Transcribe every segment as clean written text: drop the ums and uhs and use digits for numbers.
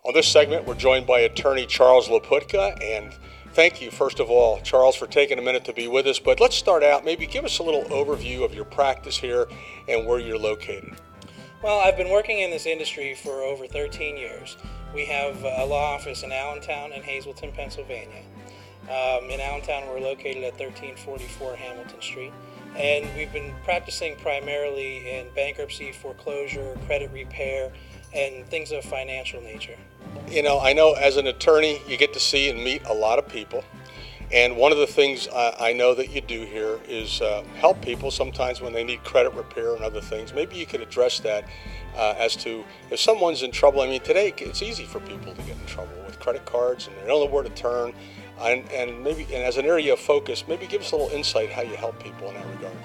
On this segment, we're joined by attorney Charles Laputka, and thank you, first of all, Charles, for taking a minute to be with us. But let's start out, maybe give us a little overview of your practice here and where you're located. Well, I've been working in this industry for over 13 years. We have a law office in Allentown and Hazleton, Pennsylvania. In Allentown, we're located at 1344 Hamilton Street. And we've been practicing primarily in bankruptcy, foreclosure, credit repair, and things of financial nature. You know, I know as an attorney, you get to see and meet a lot of people. And one of the things I know that you do here is help people sometimes when they need credit repair and other things. Maybe you could address that as to if someone's in trouble. I mean, today it's easy for people to get in trouble with credit cards and they don't know where to turn. And as an area of focus, maybe give us a little insight how you help people in that regard.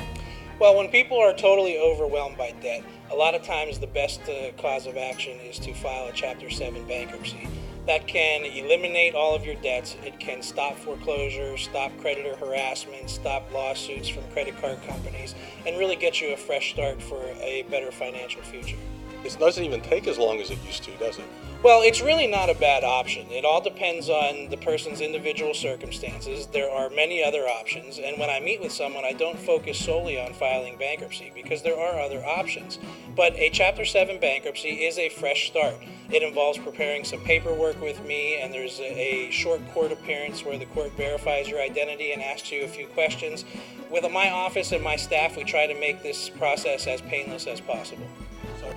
Well, when people are totally overwhelmed by debt, a lot of times the best cause of action is to file a Chapter 7 bankruptcy. That can eliminate all of your debts. It can stop foreclosure, stop creditor harassment, stop lawsuits from credit card companies, and really get you a fresh start for a better financial future. It doesn't even take as long as it used to, does it? Well, it's really not a bad option. It all depends on the person's individual circumstances. There are many other options, and when I meet with someone, I don't focus solely on filing bankruptcy because there are other options. But a Chapter 7 bankruptcy is a fresh start. It involves preparing some paperwork with me, and there's a short court appearance where the court verifies your identity and asks you a few questions. With my office and my staff, we try to make this process as painless as possible.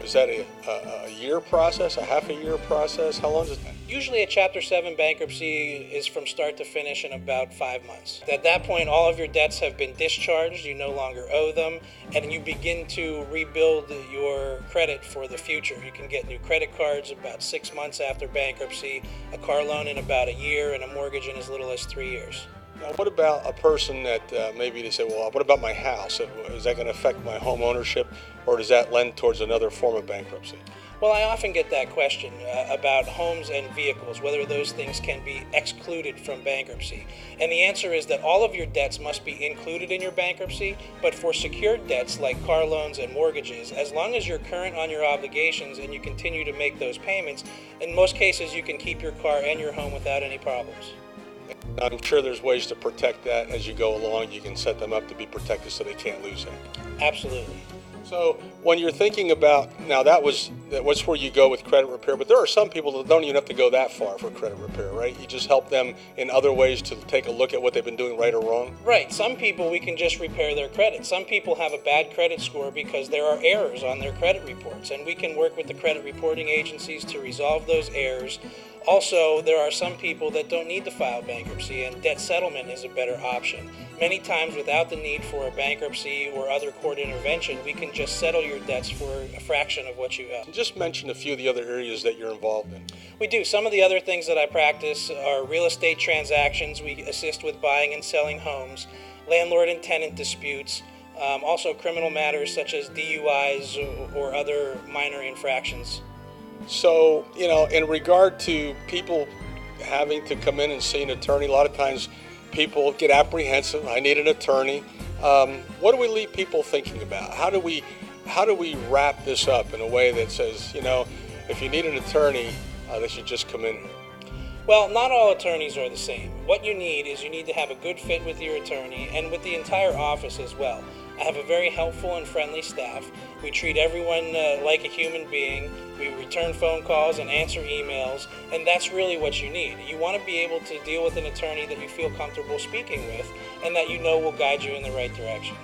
Is that a year process, a half a year process? How long is it? Usually a Chapter 7 bankruptcy is from start to finish in about 5 months. At that point, all of your debts have been discharged, you no longer owe them, and you begin to rebuild your credit for the future. You can get new credit cards about 6 months after bankruptcy, a car loan in about a year, and a mortgage in as little as 3 years. Now, what about a person that maybe they say, well, what about my house? Is that going to affect my home ownership, or does that lend towards another form of bankruptcy? Well, I often get that question about homes and vehicles, whether those things can be excluded from bankruptcy. And the answer is that all of your debts must be included in your bankruptcy, but for secured debts like car loans and mortgages, as long as you're current on your obligations and you continue to make those payments, in most cases you can keep your car and your home without any problems. I'm sure there's ways to protect that as you go along. You can set them up to be protected so they can't lose it. Absolutely. So when you're thinking about, now that's where you go with credit repair, but there are some people that don't even have to go that far for credit repair, right? You just help them in other ways to take a look at what they've been doing right or wrong? Right. Some people we can just repair their credit. Some people have a bad credit score because there are errors on their credit reports, and we can work with the credit reporting agencies to resolve those errors. Also, there are some people that don't need to file bankruptcy, and debt settlement is a better option. Many times, without the need for a bankruptcy or other court intervention, we can just settle your debts for a fraction of what you owe. Just mention a few of the other areas that you're involved in. We do. Some of the other things that I practice are real estate transactions. We assist with buying and selling homes, landlord and tenant disputes, also criminal matters such as DUIs or other minor infractions. So, you know, in regard to people having to come in and see an attorney, a lot of times people get apprehensive. I need an attorney. What do we leave people thinking about? How do we wrap this up in a way that says, you know, if you need an attorney, they should just come in here? Well, not all attorneys are the same. What you need to have a good fit with your attorney and with the entire office as well. I have a very helpful and friendly staff. We treat everyone like a human being. We return phone calls and answer emails, and that's really what you need. You want to be able to deal with an attorney that you feel comfortable speaking with and that you know will guide you in the right direction.